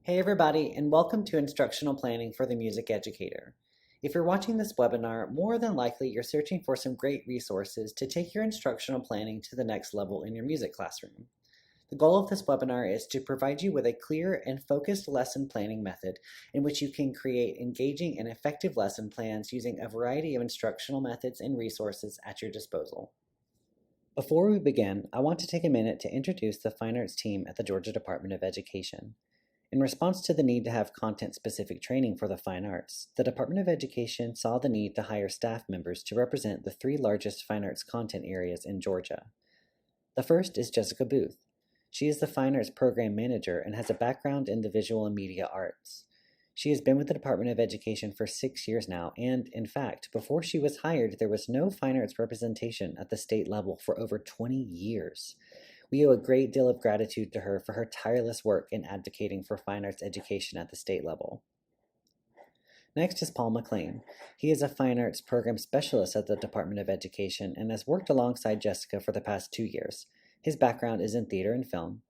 Hey everybody, and welcome to Instructional Planning for the Music Educator. If you're watching this webinar, more than likely you're searching for some great resources to take your instructional planning to the next level in your music classroom. The goal of this webinar is to provide you with a clear and focused lesson planning method in which you can create engaging and effective lesson plans using a variety of instructional methods and resources at your disposal. Before we begin, I want to take a minute to introduce the Fine Arts team at the Georgia Department of Education. In response to the need to have content-specific training for the fine arts, the Department of Education saw the need to hire staff members to represent the three largest fine arts content areas in Georgia. The first is Jessica Booth. She is the Fine Arts Program Manager and has a background in the visual and media arts. She has been with the Department of Education for 6 years now, and in fact, before she was hired, there was no fine arts representation at the state level for over 20 years. We owe a great deal of gratitude to her for her tireless work in advocating for fine arts education at the state level. Next is Paul McLean. He is a fine arts program specialist at the Department of Education and has worked alongside Jessica for the past 2 years. His background is in theater and film.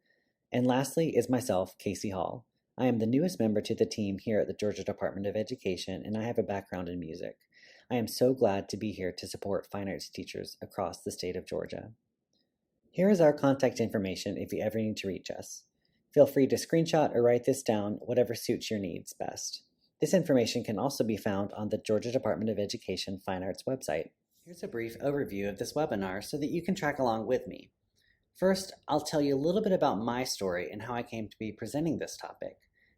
And lastly is myself, Casey Hall. I am the newest member to the team here at the Georgia Department of Education, and I have a background in music. I am so glad to be here to support fine arts teachers across the state of Georgia. Here is our contact information if you ever need to reach us. Feel free to screenshot or write this down, whatever suits your needs best. This information can also be found on the Georgia Department of Education Fine Arts website. Here's a brief overview of this webinar so that you can track along with me. First, I'll tell you a little bit about my story and how I came to be presenting this topic.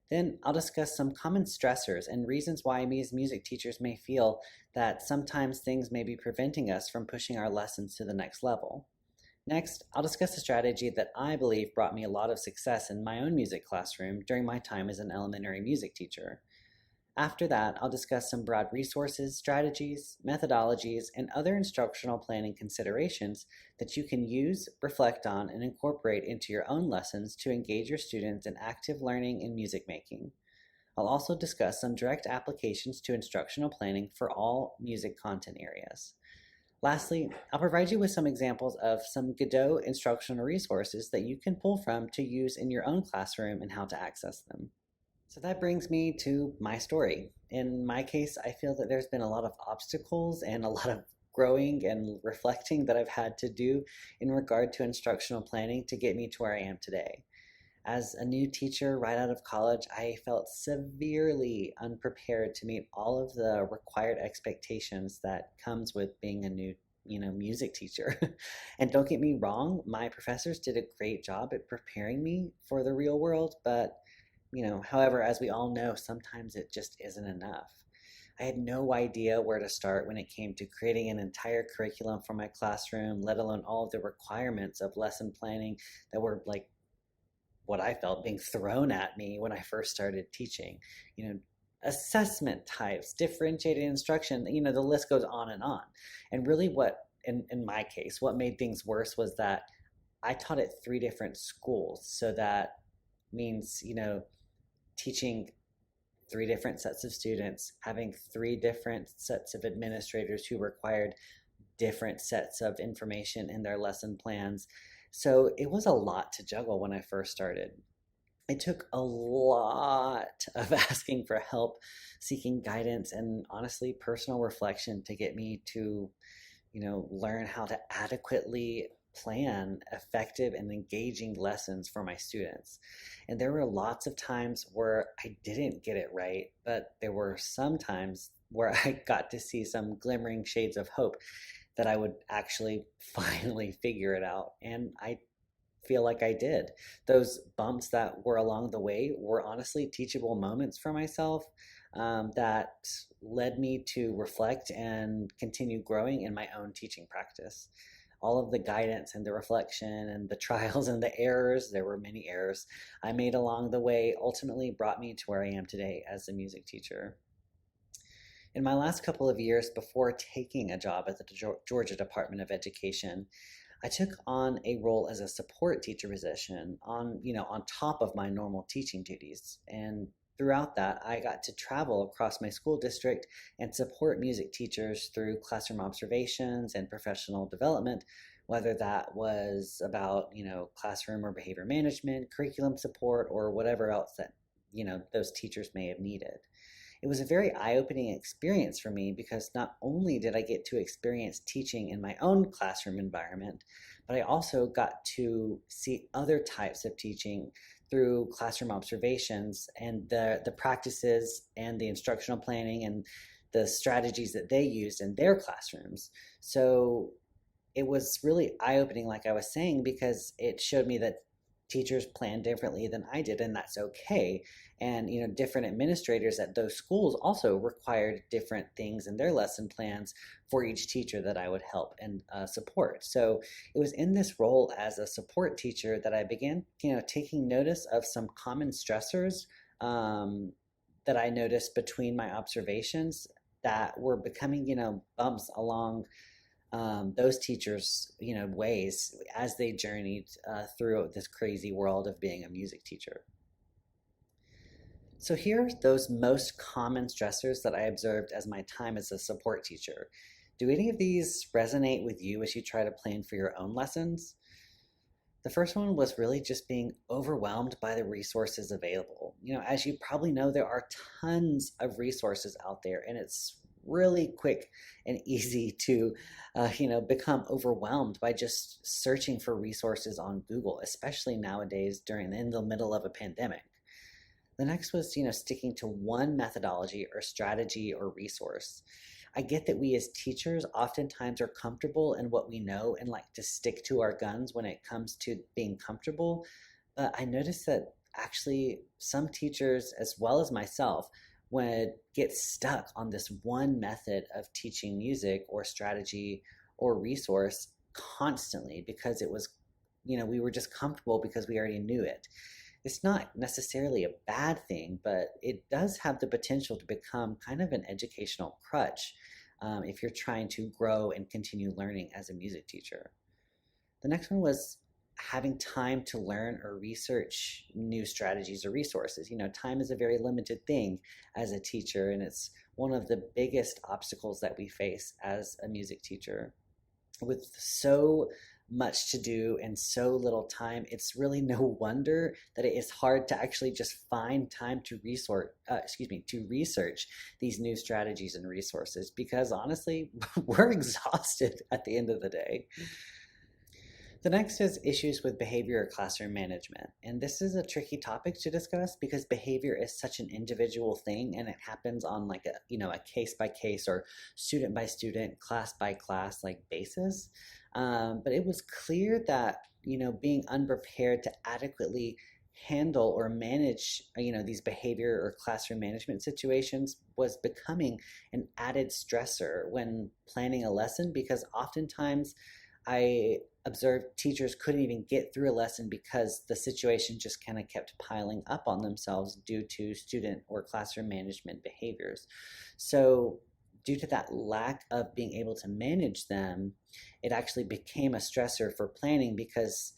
Then I'll discuss some common stressors and reasons why we as music teachers may feel that sometimes things may be preventing us from pushing our lessons to the next level. Next, I'll discuss a strategy that I believe brought me a lot of success in my own music classroom during my time as an elementary music teacher. After that, I'll discuss some broad resources, strategies, methodologies, and other instructional planning considerations that you can use, reflect on, and incorporate into your own lessons to engage your students in active learning and music making. I'll also discuss some direct applications to instructional planning for all music content areas. Lastly, I'll provide you with some examples of some GaDOE instructional resources that you can pull from to use in your own classroom and how to access them. So that brings me to my story. In my case, I feel that there's been a lot of obstacles and a lot of growing and reflecting that I've had to do in regard to instructional planning to get me to where I am today. As a new teacher right out of college, I felt severely unprepared to meet all of the required expectations that comes with being a new, music teacher. And don't get me wrong, my professors did a great job at preparing me for the real world, but, however, as we all know, sometimes it just isn't enough. I had no idea where to start when it came to creating an entire curriculum for my classroom, let alone all of the requirements of lesson planning that were like what I felt being thrown at me when I first started teaching. Assessment types, differentiated instruction, the list goes on. And really in my case, what made things worse was that I taught at 3 different schools. So that means, teaching 3 different sets of students, having 3 different sets of administrators who required different sets of information in their lesson plans. So it was a lot to juggle when I first started. It took a lot of asking for help, seeking guidance, and honestly, personal reflection to get me to, learn how to adequately plan effective and engaging lessons for my students. And there were lots of times where I didn't get it right, but there were some times where I got to see some glimmering shades of hope that I would actually finally figure it out. And I feel like I did. Those bumps that were along the way were honestly teachable moments for myself that led me to reflect and continue growing in my own teaching practice. All of the guidance and the reflection and the trials and the errors, there were many errors I made along the way, ultimately brought me to where I am today as a music teacher. In my last couple of years before taking a job at the Georgia Department of Education, I took on a role as a support teacher position on top of my normal teaching duties. And throughout that, I got to travel across my school district and support music teachers through classroom observations and professional development, whether that was about, classroom or behavior management, curriculum support, or whatever else that those teachers may have needed. It was a very eye-opening experience for me because not only did I get to experience teaching in my own classroom environment, but I also got to see other types of teaching through classroom observations and the practices and the instructional planning and the strategies that they used in their classrooms. So it was really eye-opening, like I was saying, because it showed me that teachers plan differently than I did, and that's okay. And different administrators at those schools also required different things in their lesson plans for each teacher that I would help and support. So it was in this role as a support teacher that I began, taking notice of some common stressors that I noticed between my observations that were becoming, bumps along those teachers, ways as they journeyed through this crazy world of being a music teacher. So here are those most common stressors that I observed as my time as a support teacher. Do any of these resonate with you as you try to plan for your own lessons? The first one was really just being overwhelmed by the resources available. As you probably know, there are tons of resources out there, and it's really quick and easy to become overwhelmed by just searching for resources on Google, especially nowadays in the middle of a pandemic. The next was sticking to one methodology or strategy or resource. I get that we as teachers oftentimes are comfortable in what we know and like to stick to our guns when it comes to being comfortable, but I noticed that actually some teachers, as well as myself, would get stuck on this one method of teaching music or strategy or resource constantly because it was, we were just comfortable because we already knew it. It's not necessarily a bad thing, but it does have the potential to become kind of an educational crutch if you're trying to grow and continue learning as a music teacher. The next one was having time to learn or research new strategies or resources. Time is a very limited thing as a teacher, and it's one of the biggest obstacles that we face as a music teacher. With so much to do and so little time, it's really no wonder that it is hard to actually just find time to research these new strategies and resources, because honestly, we're exhausted at the end of the day. The next is issues with behavior or classroom management. And this is a tricky topic to discuss because behavior is such an individual thing, and it happens on like a case by case or student by student, class by class like basis. But it was clear that, being unprepared to adequately handle or manage, these behavior or classroom management situations was becoming an added stressor when planning a lesson, because oftentimes I observed teachers couldn't even get through a lesson because the situation just kind of kept piling up on themselves due to student or classroom management behaviors. So due to that lack of being able to manage them, it actually became a stressor for planning because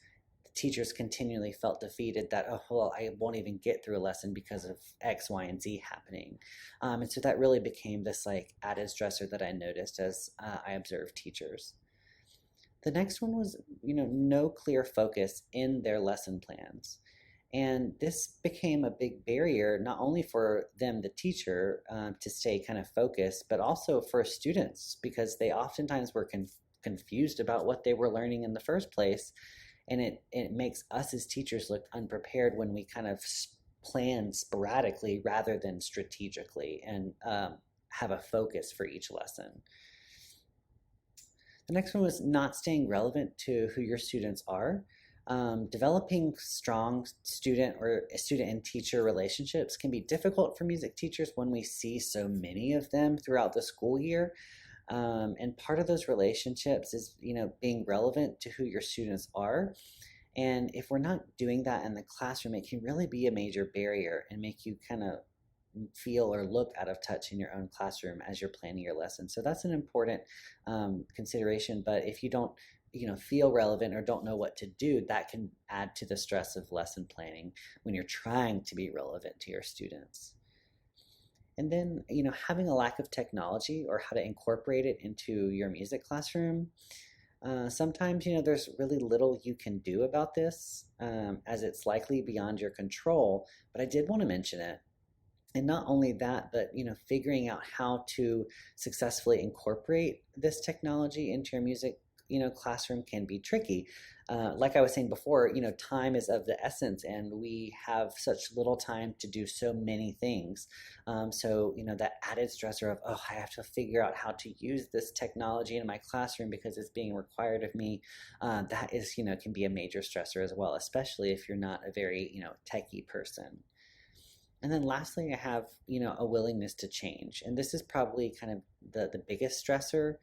the teachers continually felt defeated that, oh, well, I won't even get through a lesson because of X, Y, and Z happening. And so that really became this like added stressor that I noticed as I observed teachers. The next one was, no clear focus in their lesson plans. And this became a big barrier, not only for them, the teacher, to stay kind of focused, but also for students, because they oftentimes were confused about what they were learning in the first place. And it makes us as teachers look unprepared when we kind of plan sporadically rather than strategically and have a focus for each lesson. The next one was not staying relevant to who your students are. Developing strong student and teacher relationships can be difficult for music teachers when we see so many of them throughout the school year. And part of those relationships is, being relevant to who your students are. And if we're not doing that in the classroom, it can really be a major barrier and make you kind of feel or look out of touch in your own classroom as you're planning your lesson. So that's an important consideration. But if you don't feel relevant or don't know what to do, that can add to the stress of lesson planning when you're trying to be relevant to your students. And then, having a lack of technology or how to incorporate it into your music classroom. Sometimes, there's really little you can do about this, as it's likely beyond your control, but I did want to mention it. And not only that, but figuring out how to successfully incorporate this technology into your music classroom can be tricky. Like I was saying before, time is of the essence, and we have such little time to do so many things. So that added stressor of, oh, I have to figure out how to use this technology in my classroom because it's being required of me. That is can be a major stressor as well, especially if you're not a very techie person. And then lastly, I have, a willingness to change. And this is probably kind of the biggest stressor.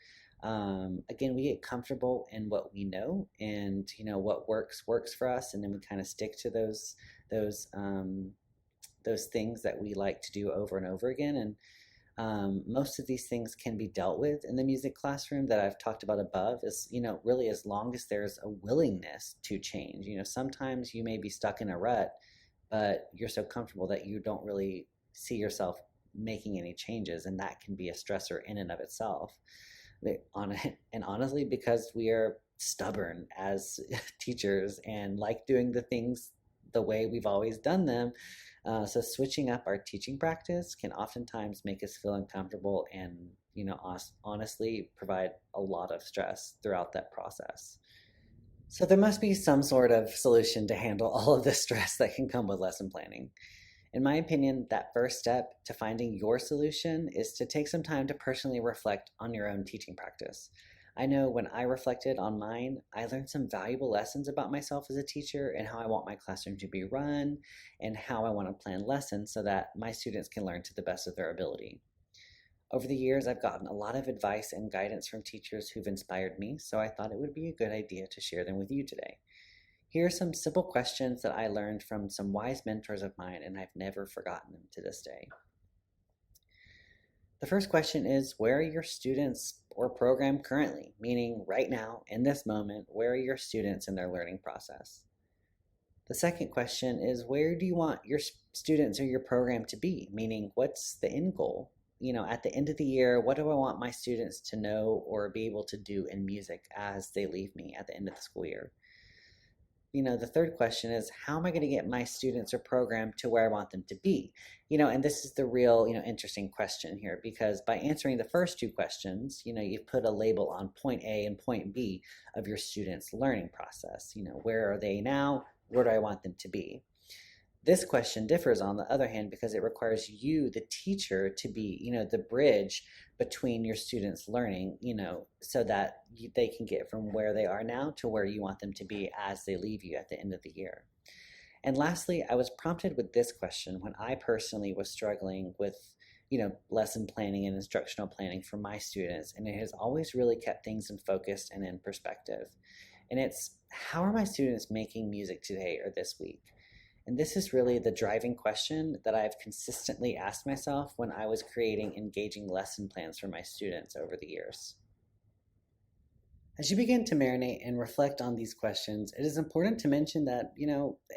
Again, we get comfortable in what we know, and, what works for us. And then we kind of stick to those, those things that we like to do over and over again. And most of these things can be dealt with in the music classroom that I've talked about above, is, really as long as there's a willingness to change. Sometimes you may be stuck in a rut, but you're so comfortable that you don't really see yourself making any changes, and that can be a stressor in and of itself. And honestly, because we are stubborn as teachers and like doing the things the way we've always done them, so switching up our teaching practice can oftentimes make us feel uncomfortable and, honestly provide a lot of stress throughout that process. So there must be some sort of solution to handle all of the stress that can come with lesson planning. In my opinion, that first step to finding your solution is to take some time to personally reflect on your own teaching practice. I know when I reflected on mine, I learned some valuable lessons about myself as a teacher and how I want my classroom to be run and how I want to plan lessons so that my students can learn to the best of their ability. Over the years, I've gotten a lot of advice and guidance from teachers who've inspired me, so I thought it would be a good idea to share them with you today. Here are some simple questions that I learned from some wise mentors of mine, and I've never forgotten them to this day. The first question is, where are your students or program currently? Meaning right now, in this moment, where are your students in their learning process? The second question is, where do you want your students or your program to be? Meaning, what's the end goal? At the end of the year, what do I want my students to know or be able to do in music as they leave me at the end of the school year? The third question is, how am I going to get my students or program to where I want them to be? And this is the real, interesting question here, because by answering the first two questions, you've put a label on point A and point B of your students' learning process. Where are they now? Where do I want them to be? This question differs, on the other hand, because it requires you, the teacher, to be, the bridge between your students' learning, so that they can get from where they are now to where you want them to be as they leave you at the end of the year. And lastly, I was prompted with this question when I personally was struggling with, lesson planning and instructional planning for my students, and it has always really kept things in focus and in perspective. And it's, how are my students making music today or this week? And this is really the driving question that I've consistently asked myself when I was creating engaging lesson plans for my students over the years. As you begin to marinate and reflect on these questions, it is important to mention that,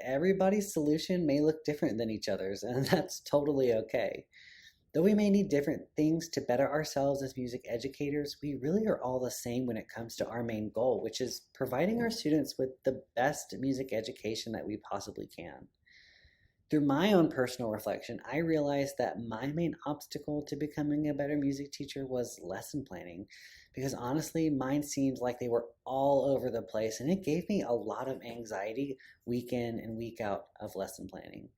everybody's solution may look different than each other's, and that's totally okay. Though we may need different things to better ourselves as music educators, we really are all the same when it comes to our main goal, which is providing our students with the best music education that we possibly can. Through my own personal reflection, I realized that my main obstacle to becoming a better music teacher was lesson planning, because honestly, mine seemed like they were all over the place, and it gave me a lot of anxiety week in and week out of lesson planning.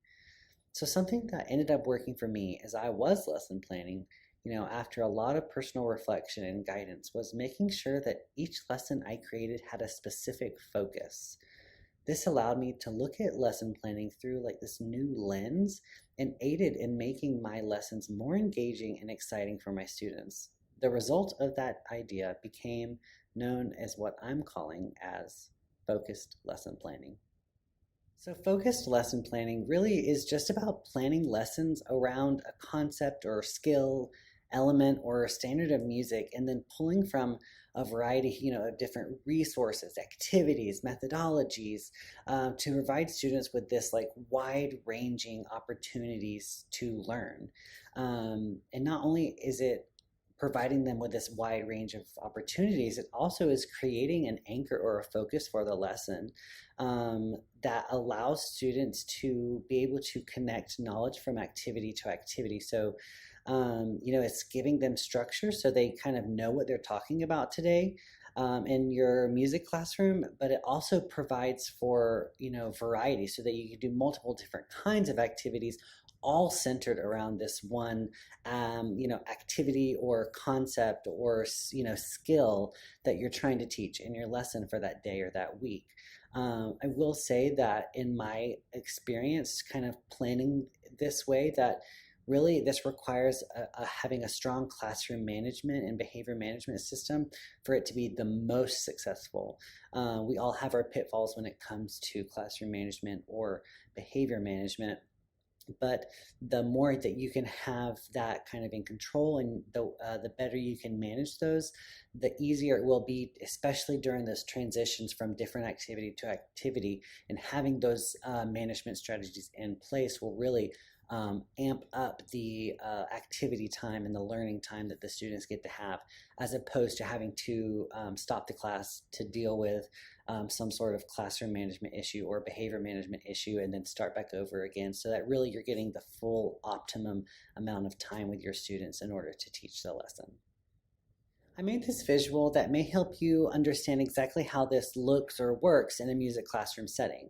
So something that ended up working for me as I was lesson planning, after a lot of personal reflection and guidance, was making sure that each lesson I created had a specific focus. This allowed me to look at lesson planning through this new lens, and aided in making my lessons more engaging and exciting for my students. The result of that idea became known as what I'm calling as focused lesson planning. So focused lesson planning really is just about planning lessons around a concept or skill, element, or standard of music, and then pulling from a variety, of different resources, activities, methodologies, to provide students with this wide-ranging opportunities to learn. And not only is it providing them with this wide range of opportunities, it also is creating an anchor or a focus for the lesson that allows students to be able to connect knowledge from activity to activity. So, it's giving them structure so they kind of know what they're talking about today in your music classroom, but it also provides for, variety so that you can do multiple different kinds of activities all centered around this one, activity or concept or, skill that you're trying to teach in your lesson for that day or that week. I will say that in my experience, kind of planning this way, that really this requires having a strong classroom management and behavior management system for it to be the most successful. We all have our pitfalls when it comes to classroom management or behavior management. But the more that you can have that kind of in control, and the better you can manage those, the easier it will be, especially during those transitions from different activity to activity. And having those management strategies in place will really amp up the activity time and the learning time that the students get to have, as opposed to having to stop the class to deal with some sort of classroom management issue or behavior management issue and then start back over again, so that really you're getting the full optimum amount of time with your students in order to teach the lesson. I made this visual that may help you understand exactly how this looks or works in a music classroom setting.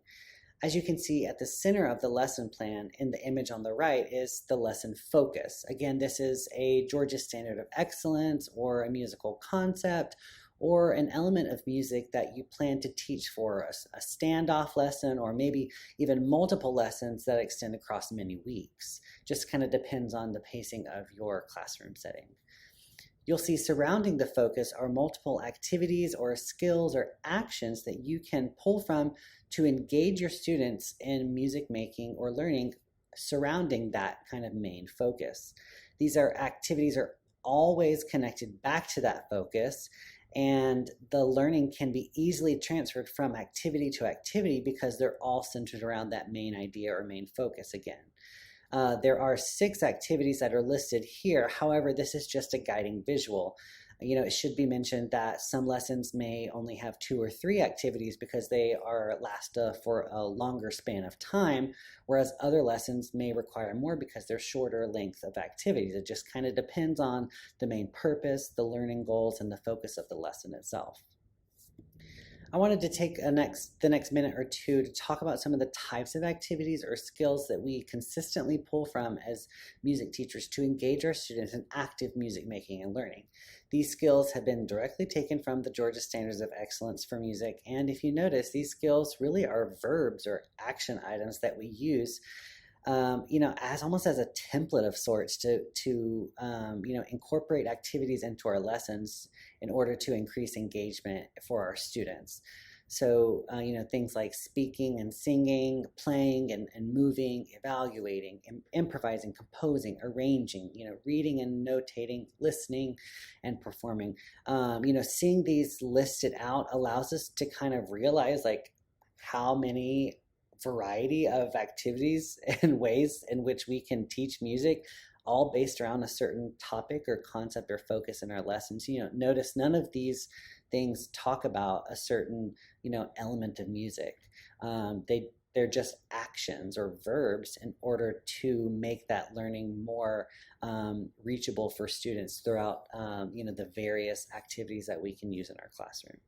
As you can see at the center of the lesson plan in the image on the right is the lesson focus. Again, this is a Georgia Standard of Excellence or a musical concept or an element of music that you plan to teach for a standoff lesson, or maybe even multiple lessons that extend across many weeks. Just kind of depends on the pacing of your classroom setting. You'll see surrounding the focus are multiple activities or skills or actions that you can pull from to engage your students in music making or learning surrounding that kind of main focus. These activities are always connected back to that focus, and the learning can be easily transferred from activity to activity because they're all centered around that main idea or main focus again. There are 6 activities that are listed here. However, this is just a guiding visual. It should be mentioned that some lessons may only have 2 or 3 activities because they last for a longer span of time, whereas other lessons may require more because they're shorter length of activities. It just kind of depends on the main purpose, the learning goals, and the focus of the lesson itself. I wanted to take the next minute or two to talk about some of the types of activities or skills that we consistently pull from as music teachers to engage our students in active music making and learning. These skills have been directly taken from the Georgia Standards of Excellence for Music, and if you notice, these skills really are verbs or action items that we use as almost as a template of sorts to incorporate activities into our lessons in order to increase engagement for our students. So, things like speaking and singing, playing and moving, evaluating, improvising, composing, arranging, reading and notating, listening and performing. Seeing these listed out allows us to kind of realize how many variety of activities and ways in which we can teach music, all based around a certain topic or concept or focus in our lessons. Notice none of these things talk about a certain, element of music. They're just actions or verbs in order to make that learning more reachable for students throughout, the various activities that we can use in our classroom.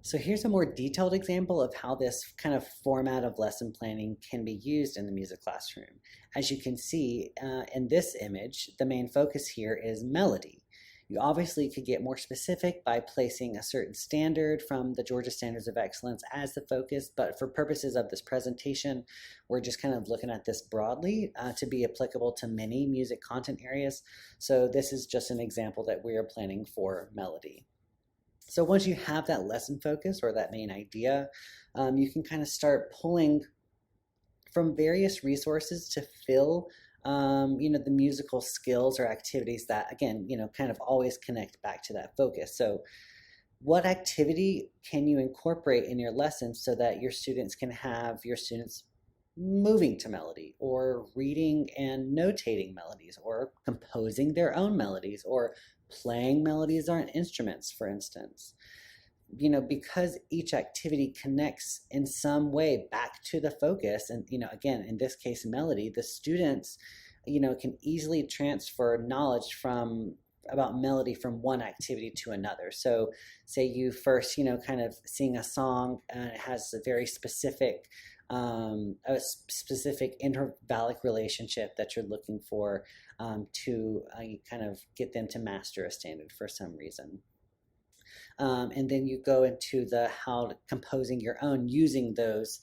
So here's a more detailed example of how this kind of format of lesson planning can be used in the music classroom. As you can see in this image, the main focus here is melody. You obviously could get more specific by placing a certain standard from the Georgia Standards of Excellence as the focus, but for purposes of this presentation, we're just kind of looking at this broadly to be applicable to many music content areas. So this is just an example that we are planning for melody. So once you have that lesson focus or that main idea, you can kind of start pulling from various resources to fill, the musical skills or activities that, again, kind of always connect back to that focus. So what activity can you incorporate in your lessons so that your students moving to melody, or reading and notating melodies, or composing their own melodies, or playing melodies on instruments, for instance. Because each activity connects in some way back to the focus, and, again, in this case, melody, the students, can easily transfer knowledge from about melody from one activity to another. So say you first, kind of sing a song and it has a very specific intervallic relationship that you're looking for to kind of get them to master a standard for some reason. And then you go into the how composing your own using those,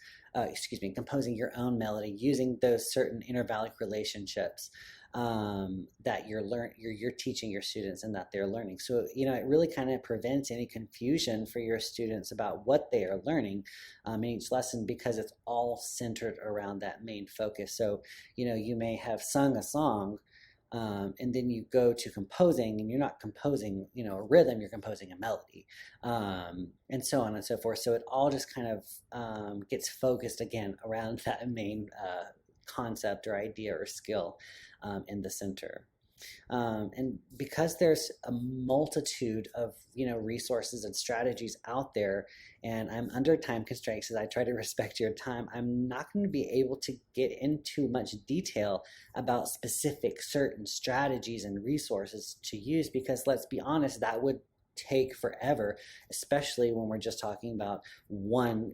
composing your own melody using those certain intervallic relationships that you're teaching your students and that they're learning. So it really kind of prevents any confusion for your students about what they are learning in each lesson, because it's all centered around that main focus. So you may have sung a song, and then you go to composing, and you're not composing, a rhythm, you're composing a melody, and so on and so forth. So it all just kind of gets focused again around that main concept or idea or skill in the center. And because there's a multitude of resources and strategies out there, and I'm under time constraints as I try to respect your time, I'm not going to be able to get into much detail about specific certain strategies and resources to use, because let's be honest, that would take forever, especially when we're just talking about one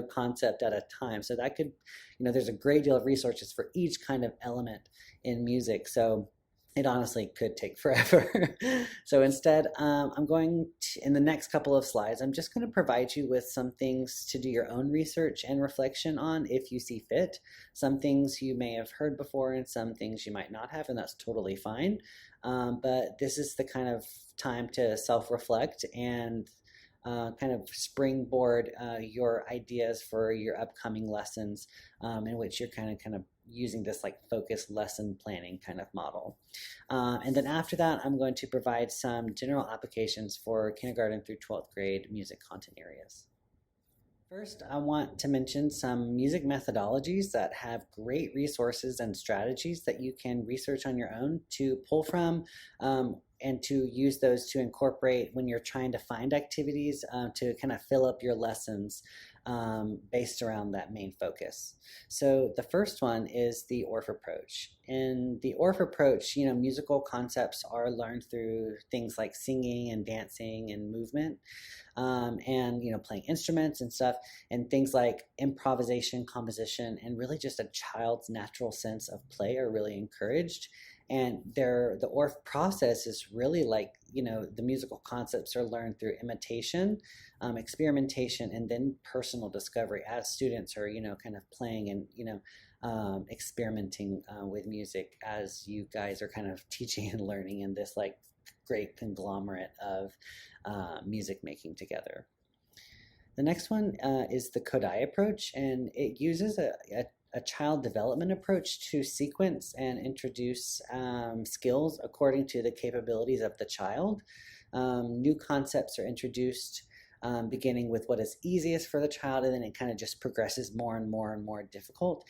concept at a time. So that could, there's a great deal of resources for each kind of element in music. So it honestly could take forever. So instead, I'm going to, in the next couple of slides, I'm just going to provide you with some things to do your own research and reflection on if you see fit. Some things you may have heard before and some things you might not have, and that's totally fine. But this is the kind of time to self-reflect and kind of springboard your ideas for your upcoming lessons, in which you're kind of using this like focused lesson planning kind of model. And then after that, I'm going to provide some general applications for kindergarten through 12th grade music content areas. First, I want to mention some music methodologies that have great resources and strategies that you can research on your own to pull from, and to use those to incorporate when you're trying to find activities to kind of fill up your lessons based around that main focus. So the first one is the ORF approach. In the ORF approach, musical concepts are learned through things like singing and dancing and movement, and playing instruments and stuff, and things like improvisation, composition, and really just a child's natural sense of play are really encouraged. And the ORF process is really like, the musical concepts are learned through imitation, experimentation, and then personal discovery as students are, kind of playing and, experimenting with music as you guys are kind of teaching and learning in this like great conglomerate of music making together. The next one is the GaDOE approach, and it uses a child development approach to sequence and introduce skills according to the capabilities of the child. New concepts are introduced beginning with what is easiest for the child, and then it kind of just progresses more and more and more difficult.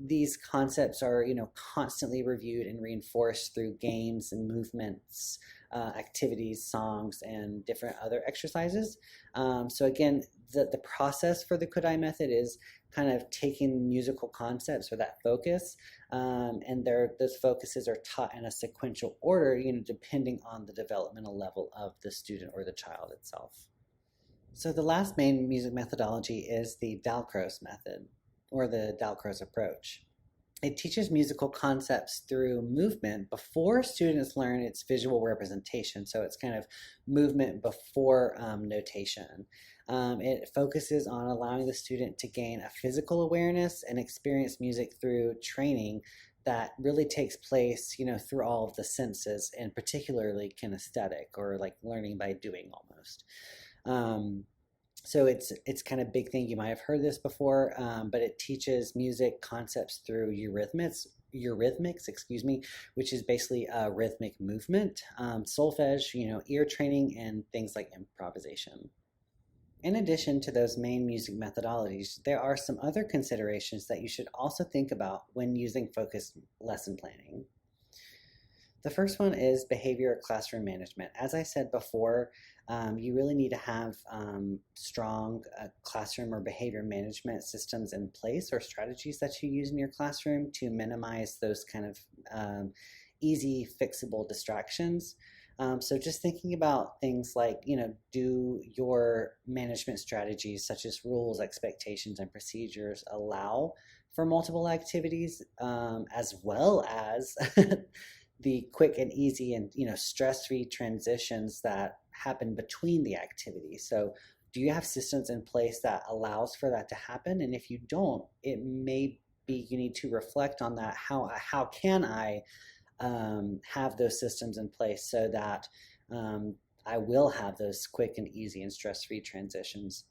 These concepts are, constantly reviewed and reinforced through games and movements, activities, songs, and different other exercises. So again, the process for the GaDOE method is kind of taking musical concepts or that focus, and those focuses are taught in a sequential order, depending on the developmental level of the student or the child itself. So the last main music methodology is the Dalcroze method, or the Dalcroze approach. It teaches musical concepts through movement before students learn its visual representation. So it's kind of movement before notation. It focuses on allowing the student to gain a physical awareness and experience music through training that really takes place, through all of the senses, and particularly kinesthetic, or like learning by doing almost. So it's kind of big thing. You might have heard this before, but it teaches music concepts through eurythmics, which is basically rhythmic movement, solfege, ear training, and things like improvisation. In addition to those main music methodologies, there are some other considerations that you should also think about when using focused lesson planning. The first one is behavior classroom management. As I said before, you really need to have strong classroom or behavior management systems in place or strategies that you use in your classroom to minimize those kind of easy fixable distractions. So just thinking about things like, do your management strategies such as rules, expectations, and procedures allow for multiple activities, as well as the quick and easy and stress-free transitions that happen between the activities. So do you have systems in place that allows for that to happen? And if you don't, it may be you need to reflect on that. How can I have those systems in place so that I will have those quick and easy and stress-free transitions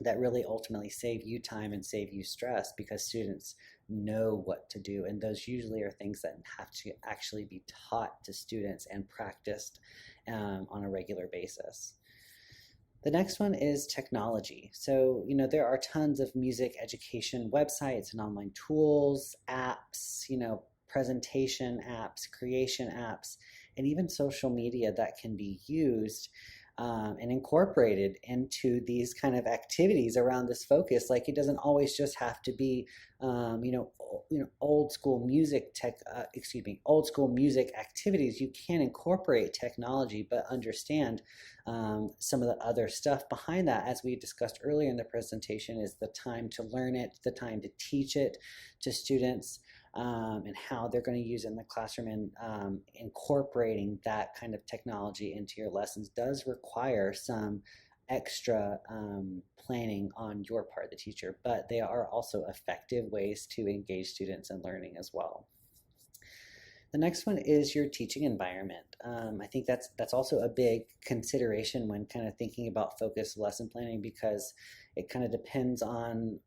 that really ultimately save you time and save you stress, because students know what to do, and those usually are things that have to actually be taught to students and practiced on a regular basis. The next one is technology. So, there are tons of music education websites and online tools, apps, presentation apps, creation apps, and even social media that can be used and incorporated into these kind of activities around this focus. Like, it doesn't always just have to be, old school music old school music activities. You can incorporate technology, but understand some of the other stuff behind that, as we discussed earlier in the presentation, is the time to learn it, the time to teach it to students, and how they're going to use it in the classroom. And incorporating that kind of technology into your lessons does require some extra planning on your part, the teacher, but they are also effective ways to engage students in learning as well. The next one is your teaching environment. I think that's also a big consideration when kind of thinking about focused lesson planning, because it kind of depends on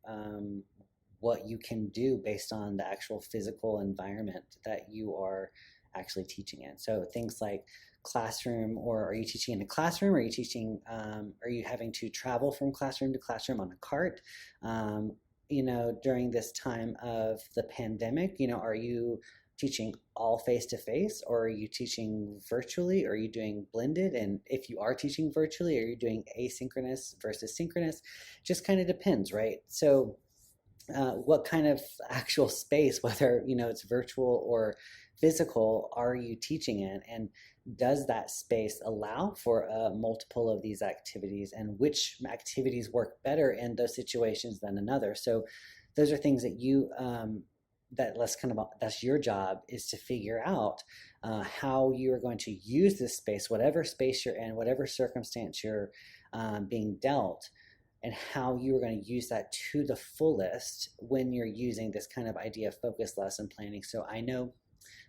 what you can do based on the actual physical environment that you are actually teaching in. So things like classroom, or are you teaching in a classroom? Are you having to travel from classroom to classroom on a cart? During this time of the pandemic, are you teaching all face-to-face, or are you teaching virtually? Or are you doing blended? And if you are teaching virtually, are you doing asynchronous versus synchronous? Just kind of depends, right? So what kind of actual space, whether it's virtual or physical, are you teaching in, and does that space allow for multiple of these activities, and which activities work better in those situations than another? So those are things that that's your job, is to figure out how you are going to use this space, whatever space you're in, whatever circumstance you're being dealt, and how you are going to use that to the fullest when you're using this kind of idea of focused lesson planning. So I know,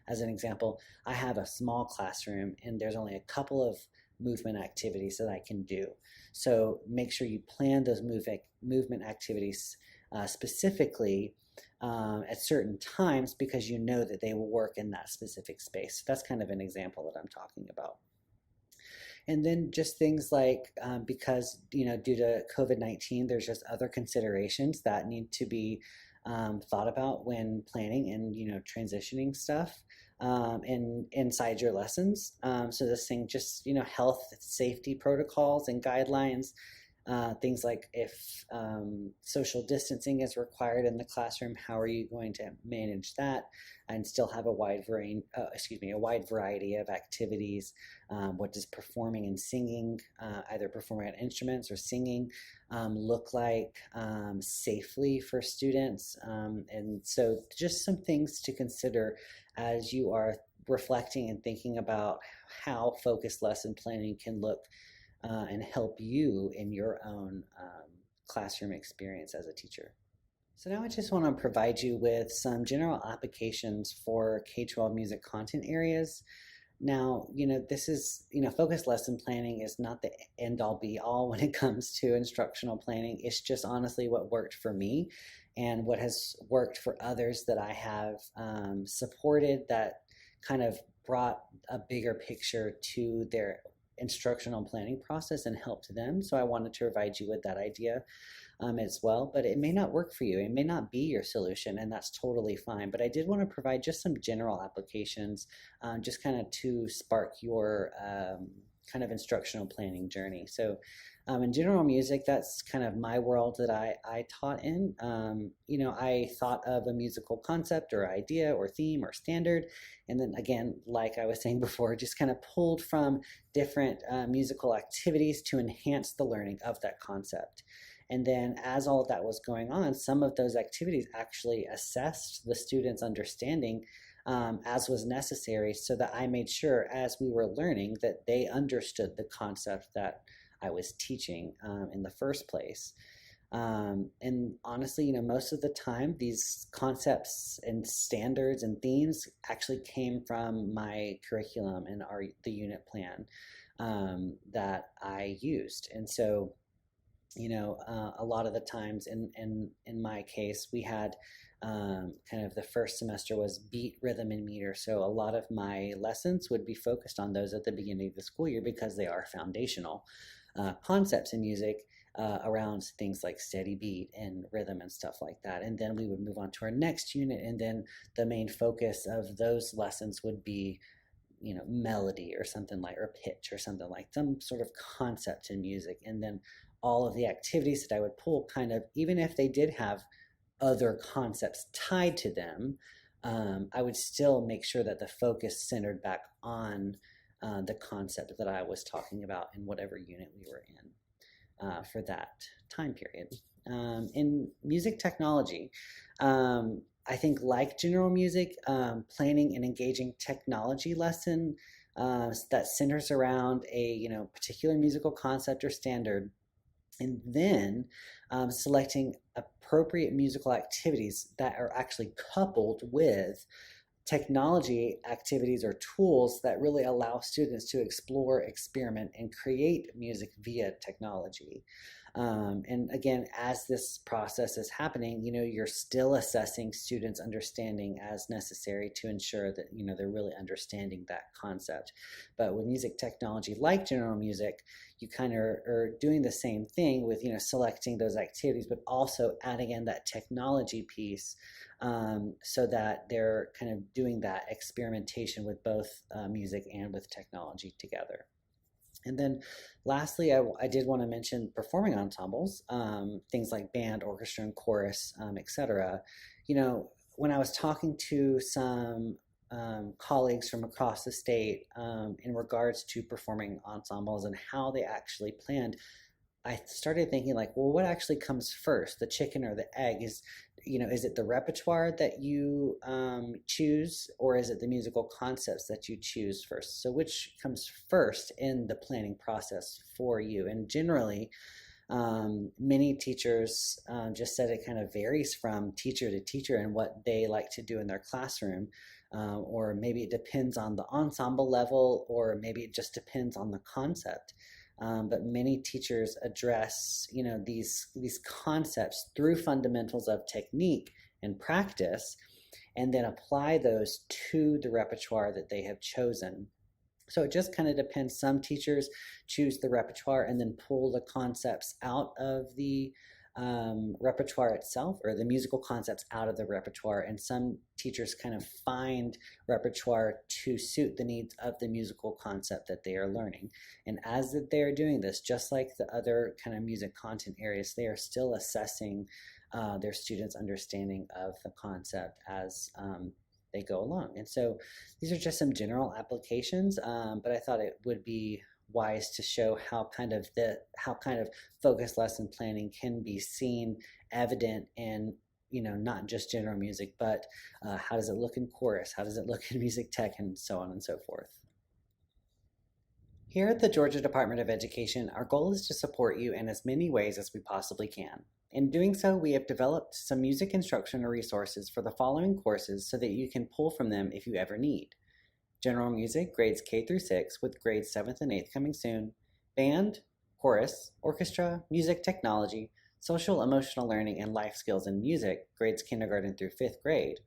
as an example, I have a small classroom and there's only a couple of movement activities that I can do. So make sure you plan those movement activities specifically at certain times, because you know that they will work in that specific space. That's kind of an example that I'm talking about. And then just things like, because, due to COVID-19, there's just other considerations that need to be thought about when planning and, transitioning stuff inside your lessons. So this thing, just, health, safety protocols and guidelines, things like if social distancing is required in the classroom, how are you going to manage that and still have a wide variety of activities? What does performing and singing, either performing on instruments or singing, look like safely for students? And so just some things to consider as you are reflecting and thinking about how focused lesson planning can look and help you in your own classroom experience as a teacher. So now I just want to provide you with some general applications for K-12 music content areas. Now, this is, focused lesson planning is not the end-all be-all when it comes to instructional planning. It's just honestly what worked for me and what has worked for others that I have supported, that kind of brought a bigger picture to their instructional planning process and helped them. So I wanted to provide you with that idea as well, but it may not work for you. It may not be your solution, and that's totally fine. But I did want to provide just some general applications, just kind of to spark your kind of instructional planning journey. So in general music, that's kind of my world that I taught in. You know, I thought of a musical concept or idea or theme or standard, and then again, like I was saying before, just kind of pulled from different musical activities to enhance the learning of that concept. And then as all of that was going on, some of those activities actually assessed the students' understanding as was necessary, so that I made sure as we were learning that they understood the concept that I was teaching in the first place. And honestly, you know, most of the time, these concepts and standards and themes actually came from my curriculum and the unit plan that I used. And so, you know, a lot of the times in my case, we had kind of the first semester was beat, rhythm, and meter. So a lot of my lessons would be focused on those at the beginning of the school year because they are foundational concepts in music around things like steady beat and rhythm and stuff like that. And then we would move on to our next unit, and then the main focus of those lessons would be, you know, melody or something like, or pitch or something like, some sort of concept in music. And then all of the activities that I would pull, kind of, even if they did have other concepts tied to them, I would still make sure that the focus centered back on the concept that I was talking about in whatever unit we were in for that time period. In music technology, I think, like general music, planning an engaging technology lesson that centers around a, you know, particular musical concept or standard, and then selecting appropriate musical activities that are actually coupled with technology activities or tools that really allow students to explore, experiment, and create music via technology. And again, as this process is happening, you know, you're still assessing students' understanding as necessary to ensure that, you know, they're really understanding that concept. But with music technology, like general music, you kind of are doing the same thing with, you know, selecting those activities, but also adding in that technology piece, so that they're kind of doing that experimentation with both music and with technology together. And then lastly, I did want to mention performing ensembles, things like band, orchestra, and chorus, etc. You know, when I was talking to some colleagues from across the state in regards to performing ensembles and how they actually planned, I started thinking like, well, what actually comes first, the chicken or the egg? You know, is it the repertoire that you choose, or is it the musical concepts that you choose first? So which comes first in the planning process for you? And generally, many teachers just said it kind of varies from teacher to teacher and what they like to do in their classroom. Or maybe it depends on the ensemble level, or maybe it just depends on the concept. But many teachers address, you know, these concepts through fundamentals of technique and practice, and then apply those to the repertoire that they have chosen. So it just kind of depends. Some teachers choose the repertoire and then pull the concepts out of the repertoire itself, or the musical concepts out of the repertoire, and some teachers kind of find repertoire to suit the needs of the musical concept that they are learning. And as that they are doing this, just like the other kind of music content areas, they are still assessing their students' understanding of the concept as they go along. And so these are just some general applications, but I thought it would be wise to show how kind of focused lesson planning can be seen, evident in, you know, not just general music, but how does it look in chorus, how does it look in music tech, and so on and so forth. Here at the Georgia Department of Education, our goal is to support you in as many ways as we possibly can. In doing so, we have developed some music instructional resources for the following courses so that you can pull from them if you ever need: general music, grades K through 6, with grades 7th and 8th coming soon; band, chorus, orchestra, music technology, social emotional learning, and life skills in music, grades kindergarten through 5th grade;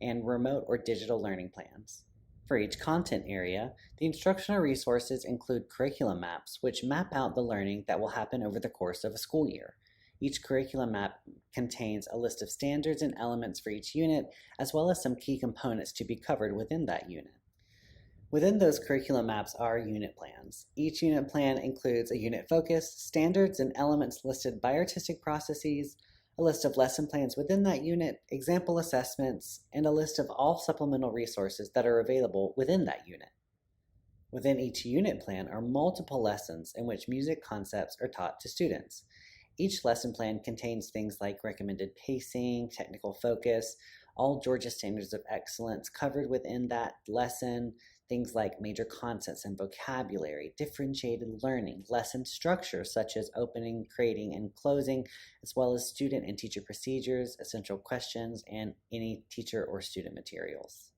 and remote or digital learning plans. For each content area, the instructional resources include curriculum maps, which map out the learning that will happen over the course of a school year. Each curriculum map contains a list of standards and elements for each unit, as well as some key components to be covered within that unit. Within those curriculum maps are unit plans. Each unit plan includes a unit focus, standards and elements listed by artistic processes, a list of lesson plans within that unit, example assessments, and a list of all supplemental resources that are available within that unit. Within each unit plan are multiple lessons in which music concepts are taught to students. Each lesson plan contains things like recommended pacing, technical focus, all Georgia standards of excellence covered within that lesson, things like major concepts and vocabulary, differentiated learning, lesson structure such as opening, creating, and closing, as well as student and teacher procedures, essential questions, and any teacher or student materials.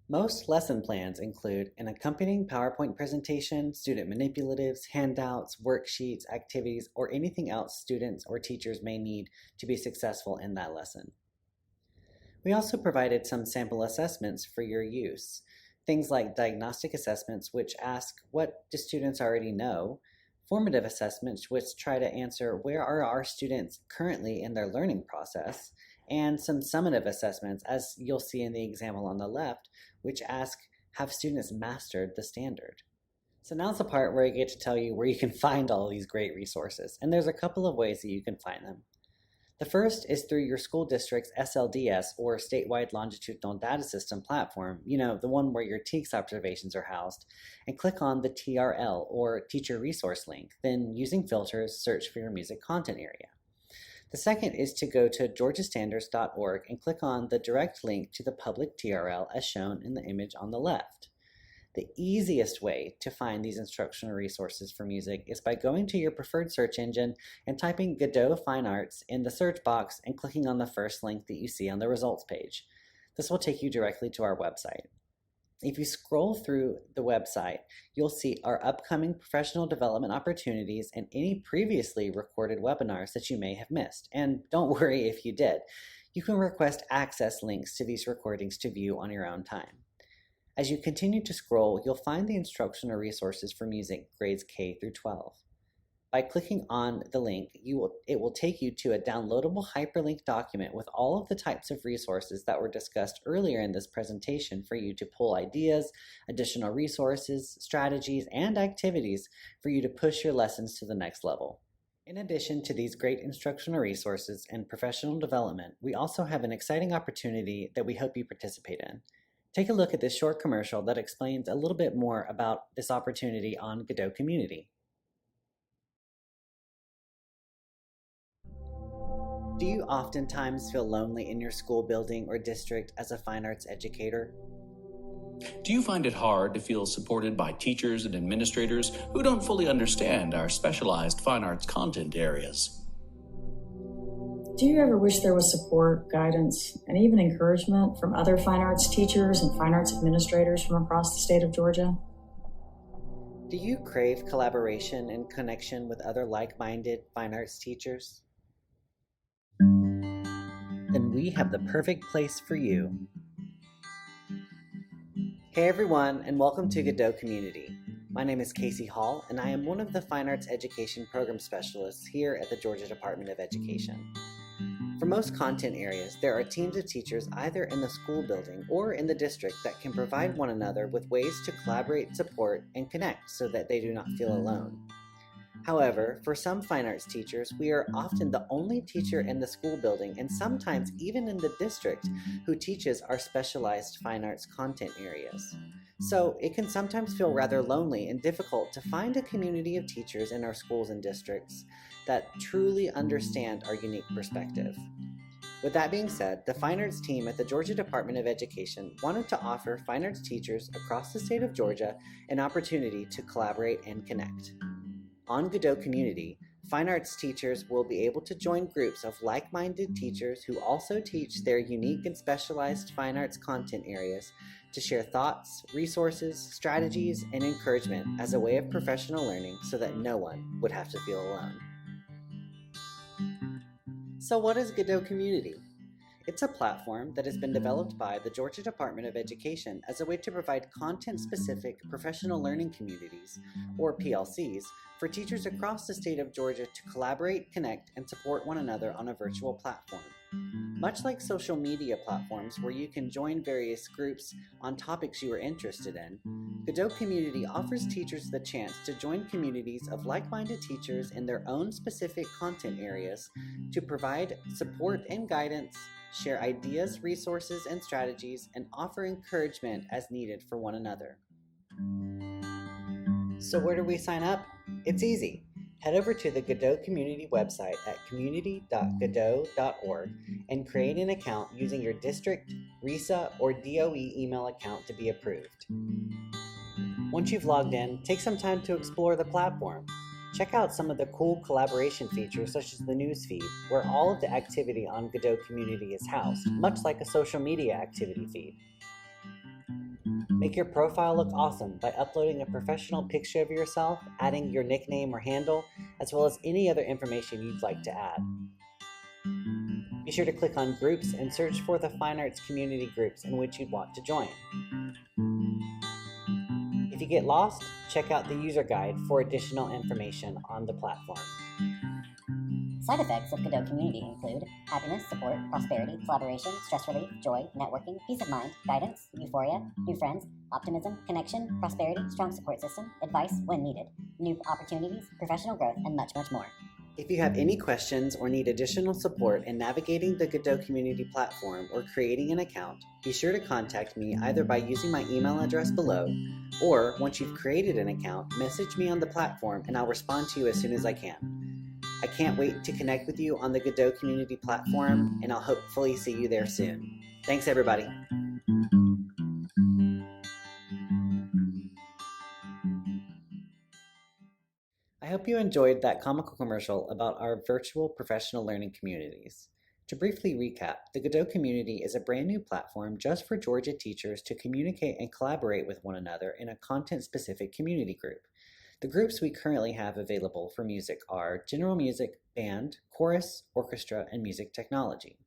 Most lesson plans include an accompanying PowerPoint presentation, student manipulatives, handouts, worksheets, activities, or anything else students or teachers may need to be successful in that lesson. We also provided some sample assessments for your use. Things like diagnostic assessments, which ask what do students already know, formative assessments, which try to answer where are our students currently in their learning process, and some summative assessments, as you'll see in the example on the left, which ask, have students mastered the standard? So now's the part where I get to tell you where you can find all these great resources, and there's a couple of ways that you can find them. The first is through your school district's SLDS, or Statewide Longitudinal Data System platform, the one where your TEKS observations are housed, and click on the TRL, or Teacher Resource link, then using filters, search for your music content area. The second is to go to georgiastandards.org and click on the direct link to the public TRL as shown in the image on the left. The easiest way to find these instructional resources for music is by going to your preferred search engine and typing GaDOE Fine Arts in the search box and clicking on the first link that you see on the results page. This will take you directly to our website. If you scroll through the website, you'll see our upcoming professional development opportunities and any previously recorded webinars that you may have missed. And don't worry if you did. You can request access links to these recordings to view on your own time. As you continue to scroll, you'll find the instructional resources for music grades K through 12. By clicking on the link, it will take you to a downloadable hyperlink document with all of the types of resources that were discussed earlier in this presentation for you to pull ideas, additional resources, strategies, and activities for you to push your lessons to the next level. In addition to these great instructional resources and professional development, we also have an exciting opportunity that we hope you participate in. Take a look at this short commercial that explains a little bit more about this opportunity on GaDOE Community. Do you oftentimes feel lonely in your school building or district as a fine arts educator? Do you find it hard to feel supported by teachers and administrators who don't fully understand our specialized fine arts content areas? Do you ever wish there was support, guidance, and even encouragement from other fine arts teachers and fine arts administrators from across the state of Georgia? Do you crave collaboration and connection with other like-minded fine arts teachers? Then we have the perfect place for you. Hey everyone, and welcome to GaDOE Community. My name is Casey Hall, and I am one of the Fine Arts Education Program Specialists here at the Georgia Department of Education. For most content areas, there are teams of teachers either in the school building or in the district that can provide one another with ways to collaborate, support, and connect so that they do not feel alone. However, for some fine arts teachers, we are often the only teacher in the school building and sometimes even in the district who teaches our specialized fine arts content areas. So it can sometimes feel rather lonely and difficult to find a community of teachers in our schools and districts that truly understand our unique perspective. With that being said, the Fine Arts team at the Georgia Department of Education wanted to offer fine arts teachers across the state of Georgia an opportunity to collaborate and connect. On GaDOE Community, fine arts teachers will be able to join groups of like-minded teachers who also teach their unique and specialized fine arts content areas to share thoughts, resources, strategies, and encouragement as a way of professional learning so that no one would have to feel alone. So what is GaDOE Community? It's a platform that has been developed by the Georgia Department of Education as a way to provide content-specific professional learning communities, or PLCs, for teachers across the state of Georgia to collaborate, connect, and support one another on a virtual platform. Much like social media platforms where you can join various groups on topics you are interested in, GaDOE Community offers teachers the chance to join communities of like-minded teachers in their own specific content areas to provide support and guidance, share ideas, resources, and strategies, and offer encouragement as needed for one another. So where do we sign up? It's easy. Head over to the GaDOE Community website at community.gadoe.org and create an account using your district, RESA, or DOE email account to be approved. Once you've logged in, take some time to explore the platform. Check out some of the cool collaboration features such as the news feed, where all of the activity on GaDOE Community is housed, much like a social media activity feed. Make your profile look awesome by uploading a professional picture of yourself, adding your nickname or handle, as well as any other information you'd like to add. Be sure to click on Groups and search for the Fine Arts community groups in which you'd want to join. If you get lost, check out the user guide for additional information on the platform. Side effects of GaDOE Community include happiness, support, prosperity, collaboration, stress relief, joy, networking, peace of mind, guidance, euphoria, new friends, optimism, connection, prosperity, strong support system, advice when needed, new opportunities, professional growth, and much, much more. If you have any questions or need additional support in navigating the GaDOE Community platform or creating an account, be sure to contact me either by using my email address below, or once you've created an account, message me on the platform and I'll respond to you as soon as I can. I can't wait to connect with you on the GaDOE Community platform, and I'll hopefully see you there soon. Thanks, everybody. I hope you enjoyed that comical commercial about our virtual professional learning communities. To briefly recap, the GaDOE Community is a brand new platform just for Georgia teachers to communicate and collaborate with one another in a content-specific community group. The groups we currently have available for music are general music, band, chorus, orchestra, and music technology.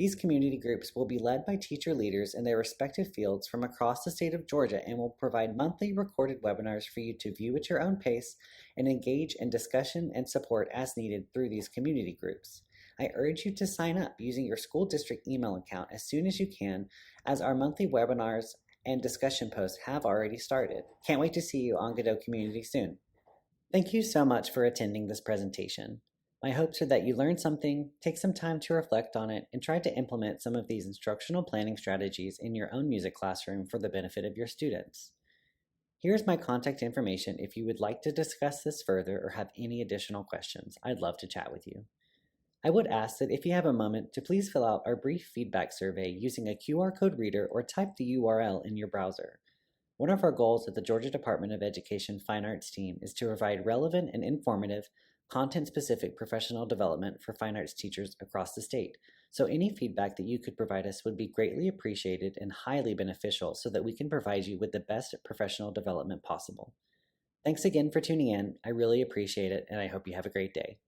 These community groups will be led by teacher leaders in their respective fields from across the state of Georgia and will provide monthly recorded webinars for you to view at your own pace and engage in discussion and support as needed through these community groups. I urge you to sign up using your school district email account as soon as you can, as our monthly webinars and discussion posts have already started. Can't wait to see you on GaDOE Community soon. Thank you so much for attending this presentation. My hopes are that you learned something, take some time to reflect on it, and try to implement some of these instructional planning strategies in your own music classroom for the benefit of your students. Here's my contact information if you would like to discuss this further or have any additional questions. I'd love to chat with you. I would ask that if you have a moment to please fill out our brief feedback survey using a QR code reader or type the URL in your browser. One of our goals at the Georgia Department of Education Fine Arts team is to provide relevant and informative, content-specific professional development for fine arts teachers across the state. So any feedback that you could provide us would be greatly appreciated and highly beneficial so that we can provide you with the best professional development possible. Thanks again for tuning in. I really appreciate it, and I hope you have a great day.